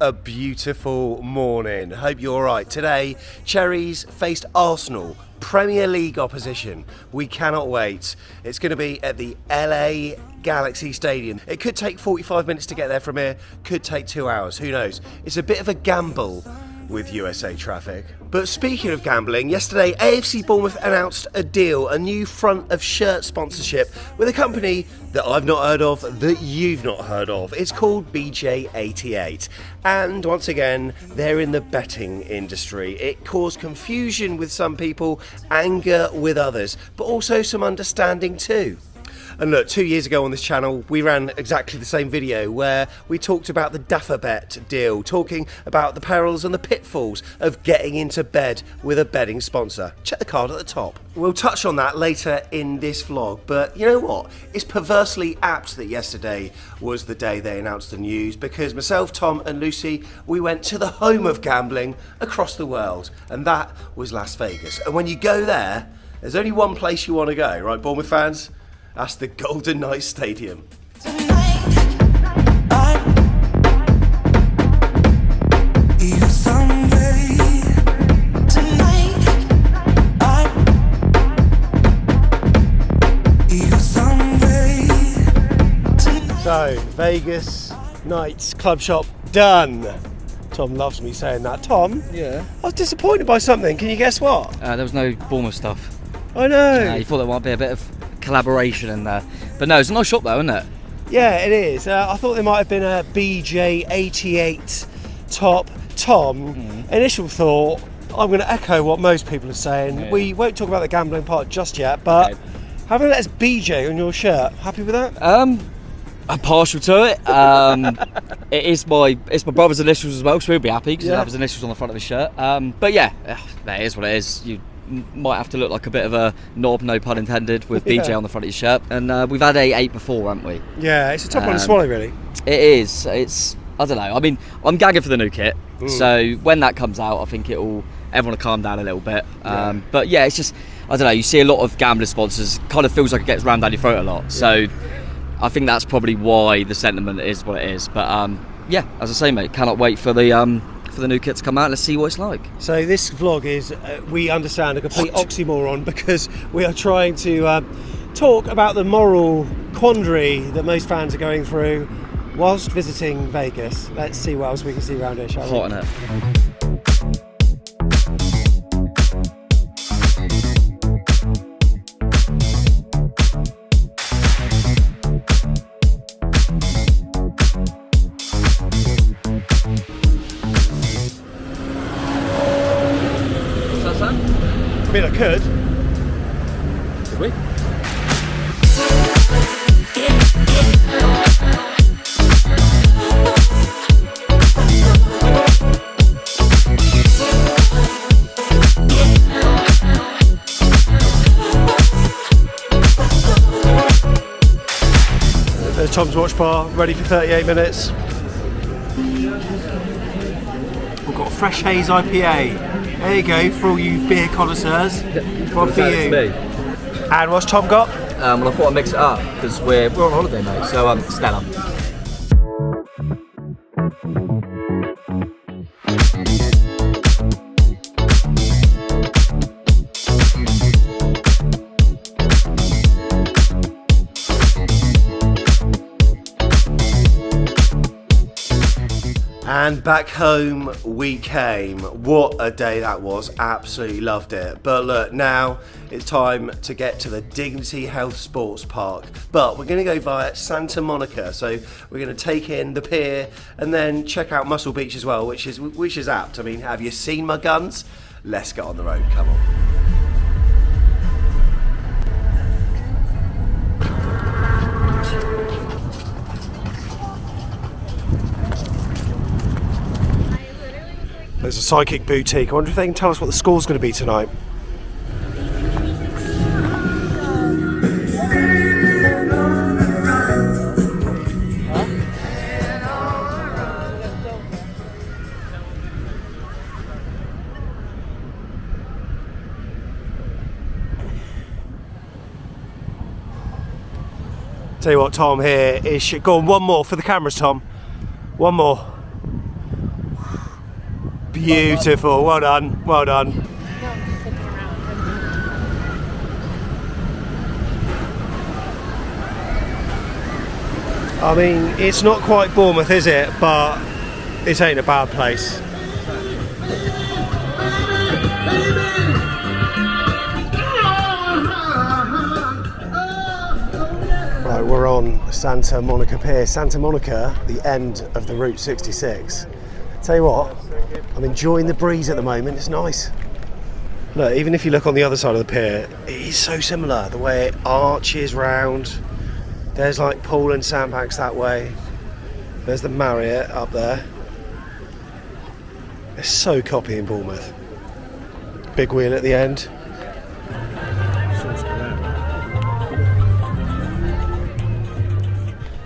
a beautiful morning. Hope you're all right. Today, Cherries faced Arsenal, Premier League opposition. We cannot wait. It's going to be at the LA Galaxy Stadium. It could take 45 minutes to get there from here, could take 2 hours, who knows. It's a bit of a gamble with USA traffic. But speaking of gambling, yesterday AFC Bournemouth announced a deal, a new front of shirt sponsorship with a company that I've not heard of, that you've not heard of. It's called BJ88. And once again, they're in the betting industry. It caused confusion with some people, anger with others, but also some understanding too. And look, 2 years ago on this channel, we ran exactly the same video where we talked about the Daffabet deal, talking about the perils and the pitfalls of getting into bed with a betting sponsor. Check the card at the top. We'll touch on that later in this vlog, but you know what? It's perversely apt that yesterday was the day they announced the news, because myself, Tom and Lucy, we went to the home of gambling across the world, and that was Las Vegas. And when you go there, there's only one place you want to go, right, Bournemouth fans? That's the Golden Knights Stadium. So, Vegas Knights Club Shop done. Tom loves me saying that. Tom? Yeah? I was disappointed by something. Can you guess what? There was no Bournemouth stuff. I know. You thought there might be a bit of collaboration in there. But no, it's a nice shop though, isn't it? Yeah, it is. I thought there might have been a BJ88 top. Tom, initial thought, I'm going to echo what most people are saying. Yeah. We won't talk about the gambling part just yet, but Okay. having that as BJ on your shirt, happy with that? I'm partial to it. It's my brother's initials as well, so he'll be happy because he'll have his initials on the front of his shirt. But yeah, that is what it is. You might have to look like a bit of a knob, no pun intended, with BJ on the front of your shirt. And we've had A8 before, haven't we? Yeah, it's a tough one to swallow, really. It is. I don't know. I mean, I'm gagging for the new kit. So when that comes out, I think everyone will calm down a little bit. But yeah, it's just, I don't know. You see a lot of gambling sponsors. Kind of feels like it gets rammed down your throat a lot. Yeah. So I think that's probably why the sentiment is what it is. But yeah, as I say, mate, cannot wait for the new kit to come out. Let's see what it's like. So this vlog is, we understand, a complete oxymoron, because we are trying to talk about the moral quandary that most fans are going through whilst visiting Vegas. Let's see what else we can see around here, shall we? Hot in it. I mean, I could. Could we? There's Tom's watch bar, ready for 38 minutes. We've got a Fresh Haze IPA. There you go, for all you beer connoisseurs. One for you. And what's Tom got? Well, I thought I'd mix it up because we're on holiday, mate. So, Stella. And back home we came. What a day that was. Absolutely loved it. But look, now it's time to get to the Dignity Health Sports Park. But we're going to go via Santa Monica. So we're going to take in the pier and then check out Muscle Beach as well, which is apt. I mean, have you seen my guns? Let's get on the road. Come on. There's a psychic boutique. I wonder if they can tell us what the score's going to be tonight. Tell you what, Tom here is shit. Go on, one more for the cameras, Tom. One more. Beautiful. Well done. Well done. I mean, it's not quite Bournemouth, is it? But it ain't a bad place. Right, we're on Santa Monica Pier. Santa Monica, the end of the Route 66. Tell you what, I'm enjoying the breeze at the moment. It's nice. Look, even if you look on the other side of the pier, it is so similar. The way it arches round. There's like pool and sandbanks that way. There's the Marriott up there. It's so copying Bournemouth. Big wheel at the end.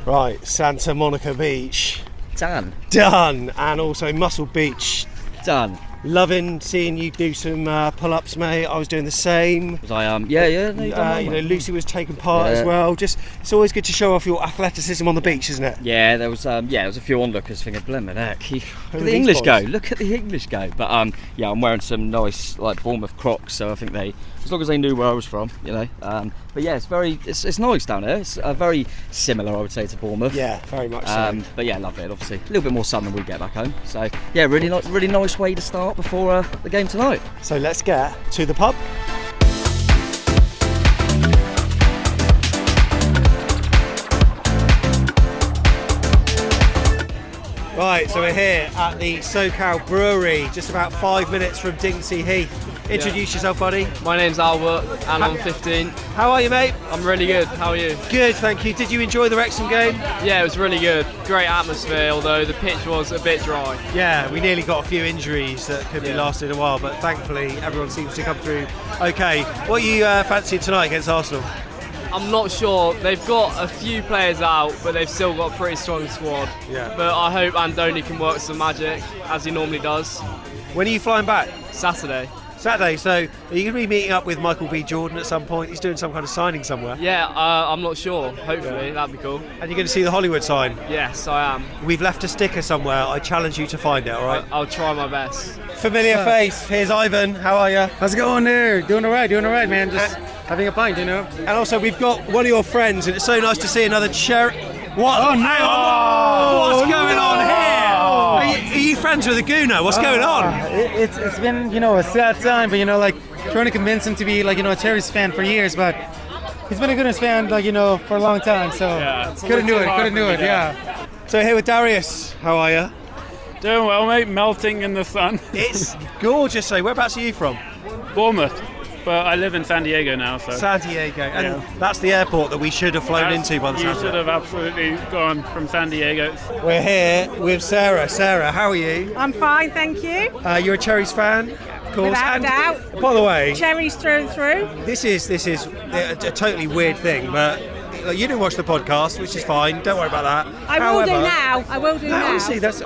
Right, Santa Monica Beach. Done. Done. And also Muscle Beach. Done. Loving seeing you do some pull-ups, mate. I was doing the same. Was I yeah. No, you know, Lucy was taking part as well. Just, it's always good to show off your athleticism on the beach, isn't it? Yeah, there was a few onlookers thinking, blimmin' heck, look at the English go. Look at the English go. But yeah, I'm wearing some nice like Bournemouth Crocs, so I think they, as long as they knew where I was from, you know. But yeah, it's nice down here. It's very similar, I would say, to Bournemouth. Yeah, very much so. But yeah, lovely. Obviously, a little bit more sun than we get back home. So yeah, really nice way to start before the game tonight. So let's get to the pub. Right, so we're here at the SoCal Brewery, just about 5 minutes from Dingsea Heath. Introduce yourself, buddy. My name's Albert and I'm 15. How are you, mate? I'm really good. How are you? Good, thank you. Did you enjoy the Wrexham game? Yeah, it was really good. Great atmosphere, although the pitch was a bit dry. Yeah, we nearly got a few injuries that could be lasting a while, but thankfully everyone seems to come through okay. What are you fancying tonight against Arsenal? I'm not sure. They've got a few players out, but they've still got a pretty strong squad. Yeah. But I hope Andoni can work some magic, as he normally does. When are you flying back? Saturday. Saturday, so are you going to be meeting up with Michael B. Jordan at some point? He's doing some kind of signing somewhere. Yeah, I'm not sure. Hopefully, that'd be cool. And you're going to see the Hollywood sign? Yes, I am. We've left a sticker somewhere. I challenge you to find it, all right? I'll try my best. Familiar face. Here's Ivan. How are you? How's it going there? Doing all right, man. Just having a pint, you know. And also, we've got one of your friends, and it's so nice to see another cherry. What? Oh, no! What's going on here? Are you friends with a Gooner? What's going on? It's been, a sad time, but, like, trying to convince him to be, like, a Cherries fan for years, but he's been a Gooners fan, like, for a long time, so couldn't do it, yeah. So here with Darius. How are you? Doing well, mate. Melting in the sun. It's gorgeous. So whereabouts are you from? Bournemouth, but I live in San Diego now. So San Diego, and that's the airport that we should have flown into by the You sound of should it. have absolutely gone from San Diego. We're here with Sarah. Sarah, how are you? I'm fine, thank you. You're a Cherries fan, of course. Without and doubt. by the way, Cherries through and through. this is a totally weird thing, but you didn't watch the podcast, which is fine. Don't worry about that. I will do now.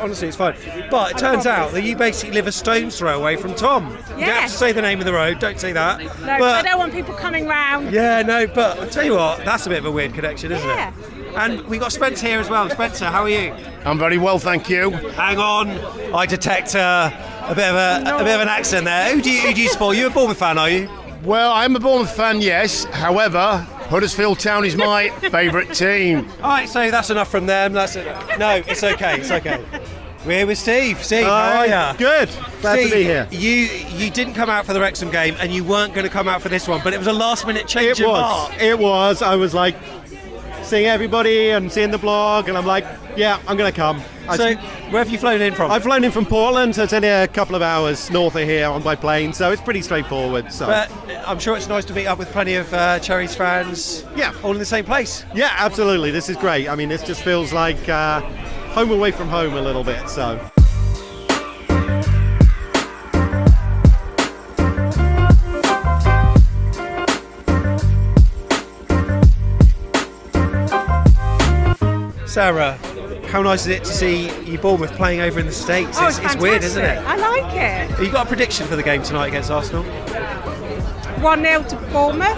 Honestly, it's fine. But it turns out that you basically live a stone's throw away from Tom. You don't have Yes. to say the name of the road. Don't say that. No, but I don't want people coming round. yeah, no. But I tell you what, that's a bit of a weird connection, isn't Yeah. it? And we got Spencer here as well. Spencer, how are you? I'm very well, thank you. Hang on, I detect a bit of an accent there. Who do you support? You're a Bournemouth fan, are you? Well, I'm a Bournemouth fan, yes. However, Huddersfield Town is my favourite team. All right, so that's enough from them. No, it's okay. It's okay. We're here with Steve. Steve, how are you? Good. Glad Steve, to be here. You didn't come out for the Wrexham game, and you weren't going to come out for this one, but it was a last-minute change of heart. It was. I was like seeing everybody and seeing the blog, and I'm like, yeah, I'm going to come. So, where have you flown in from? I've flown in from Portland, so it's only a couple of hours north of here on by plane, so it's pretty straightforward. So. But I'm sure it's nice to meet up with plenty of Cherries fans. Yeah. All in the same place. Yeah, absolutely. This is great. I mean, this just feels like home away from home a little bit. So. Sarah, how nice is it to see you Bournemouth playing over in the States? Oh, it's weird, isn't it? I like it. Have you got a prediction for the game tonight against Arsenal? 1-0 to Bournemouth.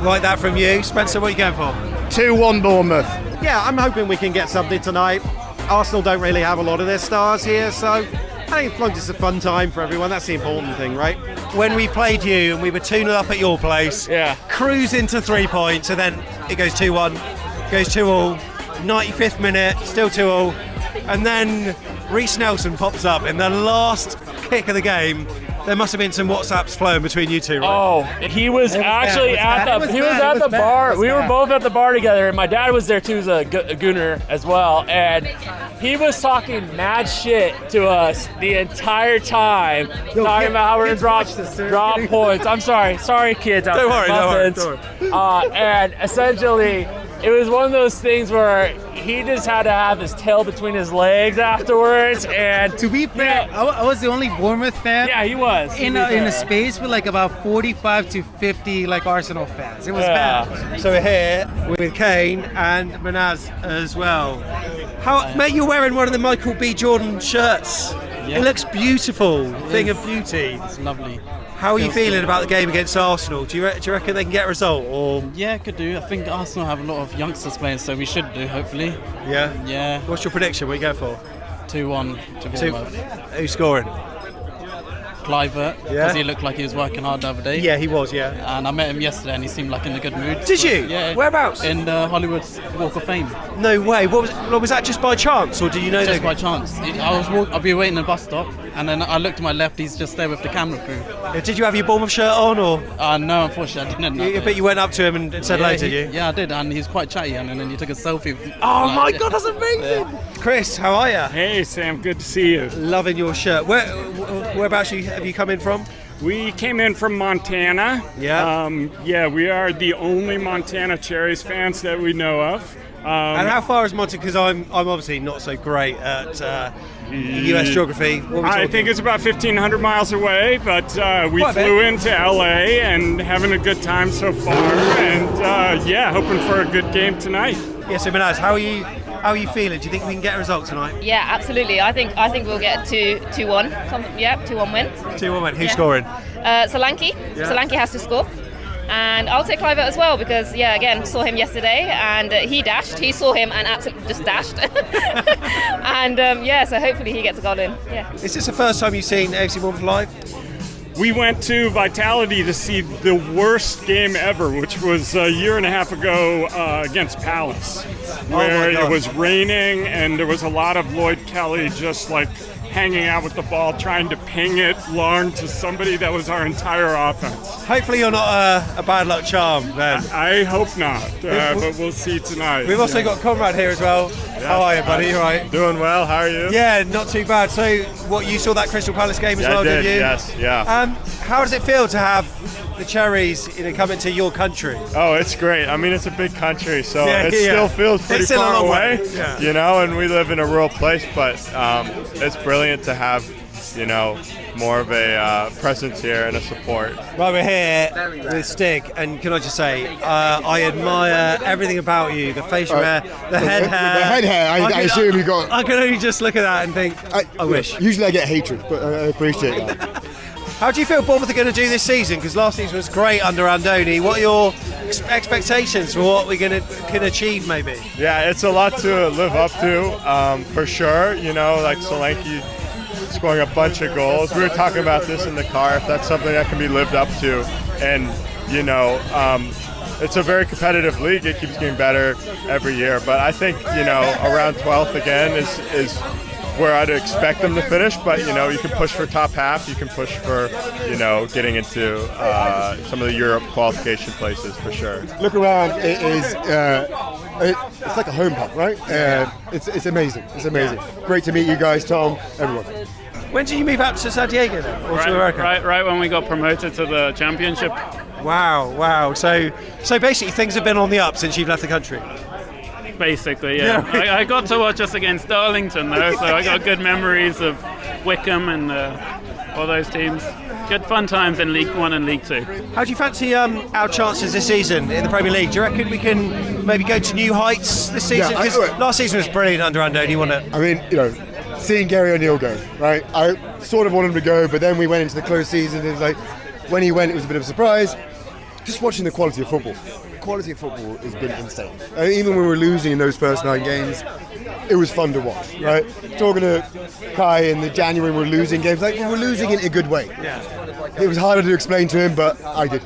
Like that from you. Spencer, what are you going for? 2-1 Bournemouth. Yeah, I'm hoping we can get something tonight. Arsenal don't really have a lot of their stars here, so I think as long as it's a fun time for everyone, that's the important thing, right? When we played you and we were 2-0 up at your place, Yeah. cruise into 3 points, and then it goes 2-1, goes 2-all, 95th minute, still 2-all, and then Reece Nelson pops up in the last kick of the game. There must have been some WhatsApps flowing between you two, right? Oh, he was actually at the bar. We were both at the bar together, and my dad was there too, as a gooner as well. And he was talking mad shit to us the entire time, talking about how we're gonna drop points. I'm sorry, kids. Don't worry. And essentially, it was one of those things where he just had to have his tail between his legs afterwards. And To be fair, I was the only Bournemouth fan. yeah, he was. In a space with like about 45 to 50 like Arsenal fans. It was bad. So we're here with Kane and Manaz as well. Mate, you're wearing one of the Michael B. Jordan shirts. It looks beautiful, thing of beauty. It's lovely. How are you feeling about the game against Arsenal? Do you reckon they can get a result? Or Yeah, could do. I think Arsenal have a lot of youngsters playing, so we should do, hopefully. yeah? Yeah, What's your prediction? What do you go for? 2-1 to Bournemouth. Who's scoring? Clivert, Yeah. because he looked like he was working hard the other day. Yeah, he was. Yeah. And I met him yesterday, and he seemed like in a good mood. Did you? Yeah. Whereabouts? In the Hollywood Walk of Fame. No way. Was that just by chance, or do you know Just that? by chance. I'll be waiting at the bus stop, and then I looked to my left, he's just there with the camera crew. Did you have your Bournemouth shirt on, or? No, unfortunately, I didn't. But you went up to him and said hello, did you? Yeah, I did, and he's quite chatty, and then he took a selfie. Oh my God, that's amazing! Chris, how are you? Hey, Sam, good to see you. Loving your shirt. Whereabouts have you come in from? We came in from Montana. Yeah. We are the only Montana Cherries fans that we know of. And how far is Montana? Because I'm obviously not so great at US geography. What are we I talking? think it's about 1,500 miles away, but we Quite a bit. flew into LA and having a good time so far, and hoping for a good game tonight. Yeah, so Manaz, how are you feeling? Do you think we can get a result tonight? Yeah, absolutely. I think we'll get 2-1. 2-1 win. 2-1 win. Who's scoring? Solanke. Yeah. Solanke has to score. And I'll take Clivert as well because, again, saw him yesterday and he dashed. He saw him and absolutely just dashed. And, so hopefully he gets a goal in. Yeah. Is this the first time you've seen AFC Bournemouth live? We went to Vitality to see the worst game ever, which was a year and a half ago against Palace, where it was raining and there was a lot of Lloyd Kelly just like hanging out with the ball, trying to ping it long to somebody that was our entire offense. Hopefully you're not a bad luck charm then. I hope not, but we'll see tonight. We've also got Conrad here as well. How are you, buddy? You all right? Doing well. How are you? Yeah, not too bad. So, you saw that Crystal Palace game as well, I did you? Yes, yeah. How does it feel to have the Cherries, come into your country? Oh, it's great. I mean, it's a big country, so it Yeah. still feels pretty It's still a far long away. Yeah. And we live in a rural place, but it's brilliant to have, more of a presence here and a support. Right, we're here with Stig, and can I just say, I admire everything about you, the facial hair, the head hair. The head hair, I assume you got... I can only just look at that and think, I wish. Usually I get hatred, but I appreciate that. How do you feel Bournemouth are going to do this season? Because last season was great under Andoni. What are your expectations for what we can achieve, maybe? Yeah, it's a lot to live up to, for sure. Like Solanke scoring a bunch of goals. We were talking about this in the car, if that's something that can be lived up to. And, it's a very competitive league. It keeps getting better every year. But I think, around 12th again is where I'd expect them to finish. But, you can push for top half. You can push for, getting into some of the Europe qualification places for sure. Look around, it's like a home pub, right? It's amazing. It's amazing. Great to meet you guys, Tom, everyone. When did you move out to San Diego then? Or to America? Right when we got promoted to the championship. Wow. So basically things have been on the up since you've left the country. Basically, yeah. I got to watch us against Darlington though, so I got good memories of Wickham and all those teams. Good fun times in League 1 and League 2. How do you fancy our chances this season in the Premier League? Do you reckon we can maybe go to new heights this season? Yeah, 'Cause last season was brilliant under Andoni, wasn't it? I mean, seeing Gary O'Neill go, right? I sort of wanted him to go, but then we went into the close season. It was like, when he went, it was a bit of a surprise. Just watching the quality of football. quality of football has been insane. Even when we were losing in those first 9 games, it was fun to watch, right? Talking to Kai in the January, we were losing games, like we were losing in a good way. Yeah. It was harder to explain to him, but I did.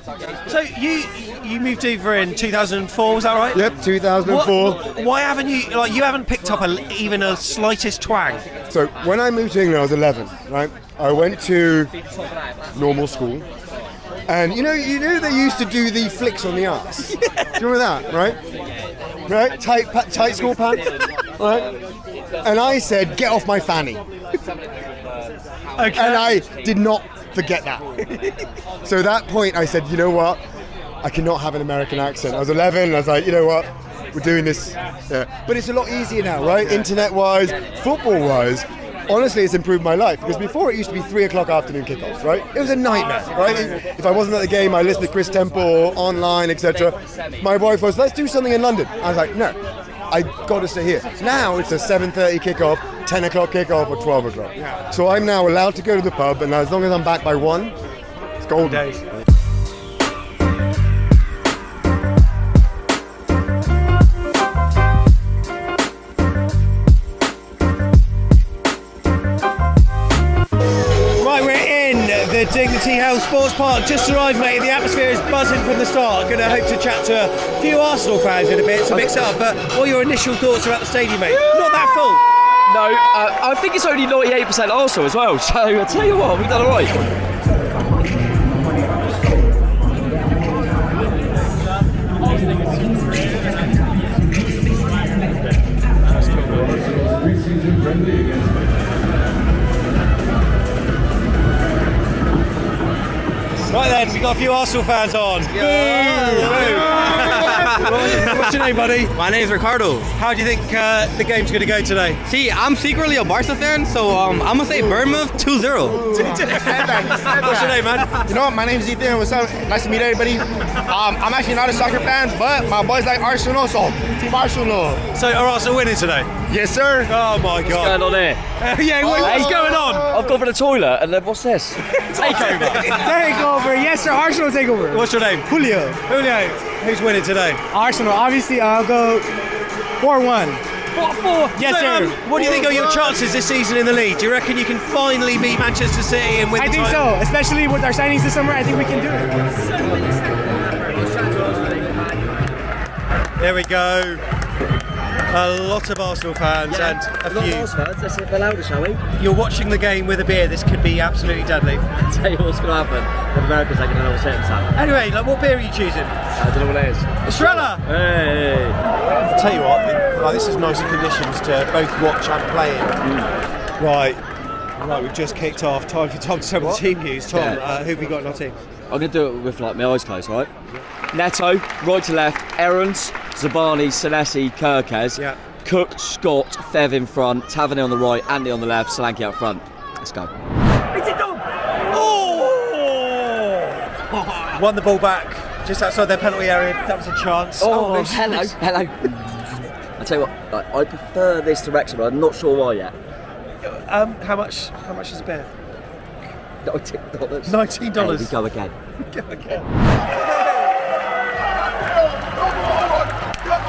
So you moved over in 2004, was that right? Yep, 2004. Why haven't you haven't picked up even a slightest twang? So when I moved to England, I was 11, right? I went to normal school, and you know they used to do the flicks on the arse. Do you remember that, right? Right, tight school pants, right? And I said, "Get off my fanny." Okay. And I did not forget that. So at that point, I said, "You know what? I cannot have an American accent." I was 11, and I was like, "You know what? We're doing this." Yeah. But it's a lot easier now, right? Internet-wise, football-wise. Honestly, it's improved my life, because before it used to be 3 o'clock afternoon kickoffs, right? It was a nightmare, right? If I wasn't at the game, I listened to Chris Temple online, etc. My wife was, "Let's do something in London." I was like, "No, I got to stay here." Now it's a 7:30 kickoff, 10 o'clock kickoff, or 12 o'clock. So I'm now allowed to go to the pub, and as long as I'm back by 1, it's golden days. The Dignity Health Sports Park just arrived, mate. The atmosphere is buzzing from the start. Going to hope to chat to a few Arsenal fans in a bit to mix it up. But what are your initial thoughts about the stadium, mate? Not that full. No, I think it's only 98% Arsenal as well. So I tell you what, we've done all right. Right then, we got a few Arsenal fans on. What's your name, buddy? My name is Ricardo. How do you think the game's going to go today? See, I'm secretly a Barca fan, so I'm going to say Bournemouth 2-0. What's your name, man? You know what? My name is Ethan. What's up? Nice to meet everybody. I'm actually not a soccer fan, but my boys like Arsenal, so Team Arsenal. So are Arsenal winning today? Yes, sir. Oh my God. What's going on here? What's going on? I've gone for the toilet, and then what's this? Takeover. Takeover. Yes, sir. Arsenal takeover. What's your name? Julio. Who's winning today? Arsenal. Obviously, I'll go 4-1. 4-4? Yes, sir. What do you think are your chances this season in the league? Do you reckon you can finally beat Manchester City and win the title? I think so, especially with our signings this summer. I think we can do it. There we go. A lot of Arsenal fans and a few. Arsenal fans, let's see if they're louder, shall we? You're watching the game with a beer. This could be absolutely deadly. I'll tell you what's going to happen. The Americans are going to know what's hitting, Sam. Anyway, what beer are you choosing? I don't know what it is. Estrella! Hey! I'll tell you what, this is nicer conditions to both watch and play in. Right, we've just kicked off. Time for Tom to tell me the team news. Tom, who have we got in our team? I'm going to do it with my eyes closed, right? Neto, right to left, Aarons, Zabani, Senesi, Kirkes, Cook, Scott, Fev in front, Tavernier on the right, Andy on the left, Solanke out front. Let's go. Oh! Won the ball back just outside their penalty area. That was a chance. Hello. I tell you what, I prefer this to Wrexham, but I'm not sure why yet. How much is a beer? $19. $19. There we go again.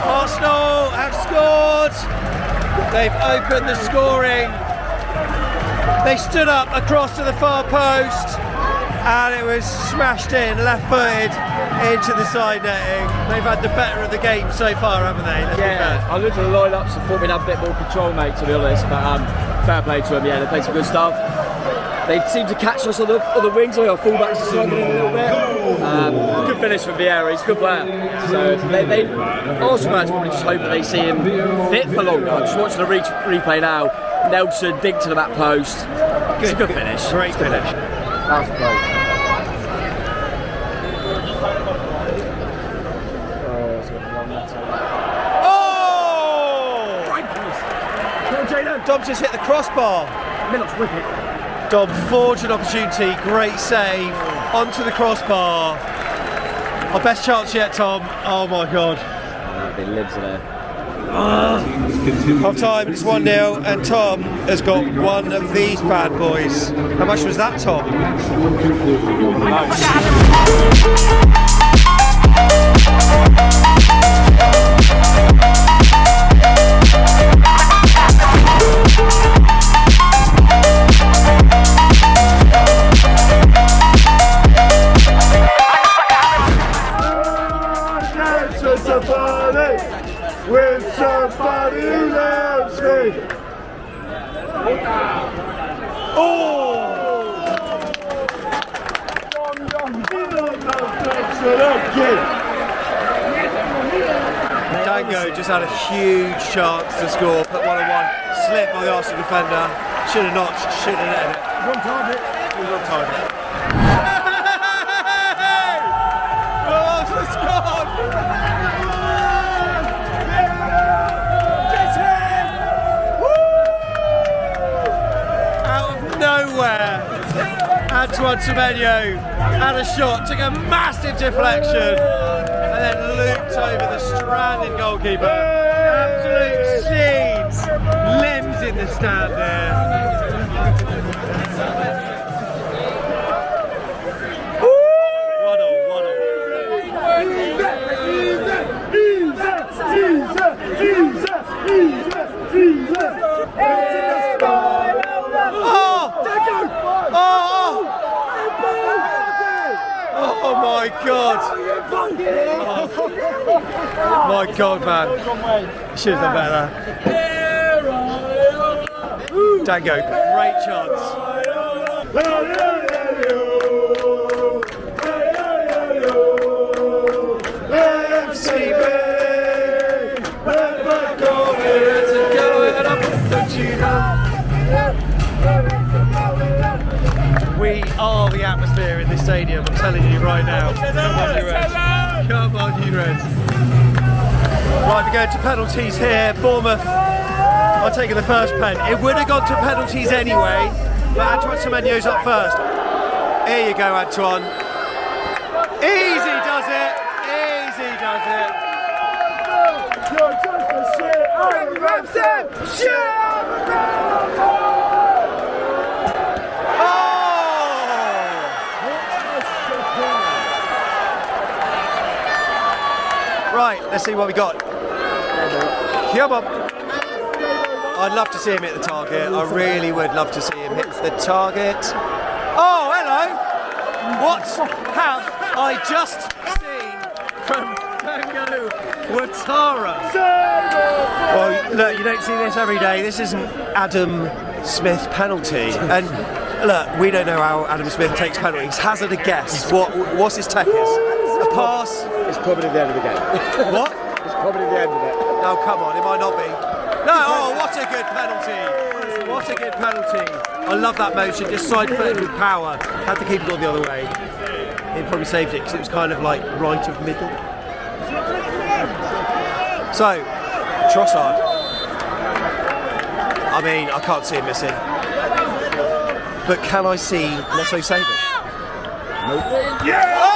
Arsenal have scored. They've opened the scoring. They stood up across to the far post, and it was smashed in, left-footed into the side netting. They've had the better of the game so far, haven't they? I looked at the lineups and thought we'd have a bit more control, mate, to be honest. But fair play to them. They played some good stuff. They seem to catch us on the wings. Our fullbacks are struggling a little bit. Good finish from Vieira. He's a good player. So Arsenal fans probably just hope that they see him fit for longer. I'm just watching the replay now. Nelson dig to the back post. It's a good finish. Great finish. That's great. Dom just hit the crossbar. Dom forged an opportunity, great save, onto the crossbar. Our best chance yet, Tom. Oh my God. He lives there. Half time, it's 1-0, and Tom has got one of these bad boys. How much was that, Tom? Nice. With somebody who loves me. Dango just had a huge chance to score, put 1-on-1, slip by the Arsenal defender. Should have not, should have let it. He was on target. He was on target. Nowhere, Antoine Semenyo had a shot, took a massive deflection, and then looped over the stranded goalkeeper. Absolute scenes, limbs in the stand there. Oh my God! Oh my God, man! Should have done better. Dango, great chance. AFCB, we are the atmosphere in this stadium, I'm telling you right now. Come on, you Reds. Come on, you Reds. Right, we're going to penalties here. Bournemouth are taking the first pen. It would have gone to penalties anyway, but Antoine Semenyo's up first. Here you go, Antoine. Easy does it. Easy does it. You're just a shit. Right, let's see what we got. Come on. I'd love to see him hit the target. I really would love to see him hit the target. Oh, hello. What have I just seen from Dango Ouattara? Well, look, you don't see this every day. This isn't Adam Smith penalty. And look, we don't know how Adam Smith takes penalties. Hazard a guess. What's his take is? A pass? It's probably the end of the game. What? It's probably the end of it. No, come on, it might not be. No, oh, what a good penalty. What a good penalty. I love that motion, just side-footed with power. Had to keep it all the other way. He probably saved it because it was kind of like right of middle. So, Trossard. I mean, I can't see him missing. But can I see Neto save it? Nope. Yeah! Oh!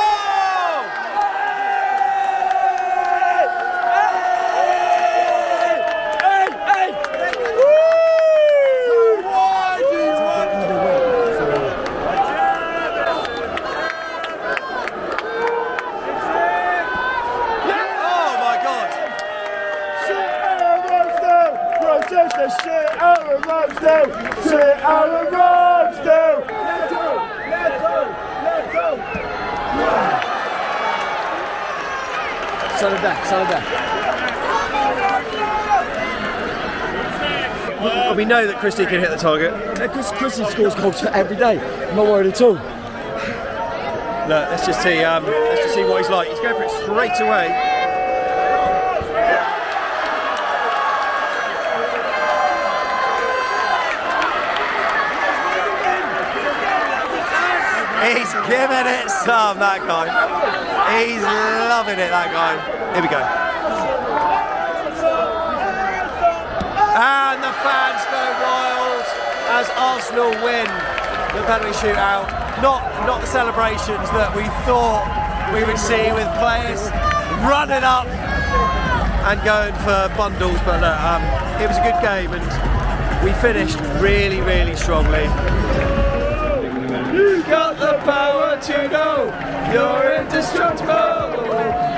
Well, we know that Christie can hit the target. Christie scores goals every day. I'm not worried at all. Look, let's just see what he's like. He's going for it straight away. He's giving it some, that guy. He's loving it, that guy. Here we go. And the fans go wild as Arsenal win the penalty shootout. Not the celebrations that we thought we would see with players running up and going for bundles, but look, it was a good game and we finished really, really strongly. You got the power to know you're indestructible.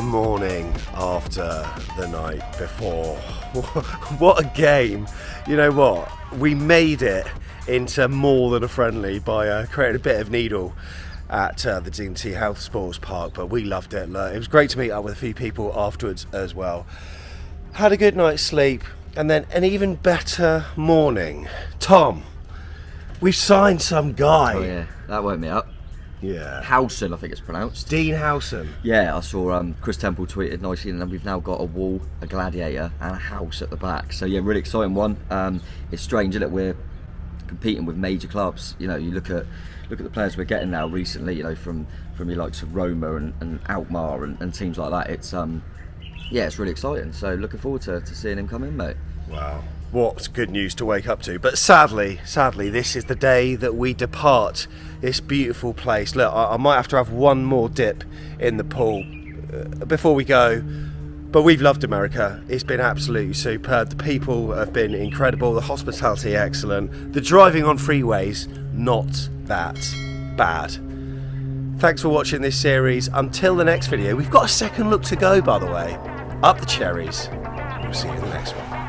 the morning after the night before. What a game. You know what? We made it into more than a friendly by creating a bit of needle at the D&T Health Sports Park, but we loved it. Look, it was great to meet up with a few people afterwards as well. Had a good night's sleep, and then an even better morning. Tom, we've signed some guy. Oh yeah, that woke me up. Yeah. Howson, I think it's pronounced. Dean Howson. Yeah, I saw Chris Temple tweeted nicely, and then we've now got a wall, a gladiator, and a house at the back. So yeah, really exciting one. It's strange that we're competing with major clubs. You know, you look at the players we're getting now recently. You know, from your likes of Roma and Alkmaar and teams like that. It's yeah, it's really exciting. So looking forward to seeing him come in, mate. Wow. What good news to wake up to. But sadly, this is the day that we depart this beautiful place. Look, I might have to have one more dip in the pool before we go. But we've loved America. It's been absolutely superb. The people have been incredible. The hospitality, excellent. The driving on freeways, not that bad. Thanks for watching this series. Until the next video, we've got a second look to go, by the way. Up the cherries. We'll see you in the next one.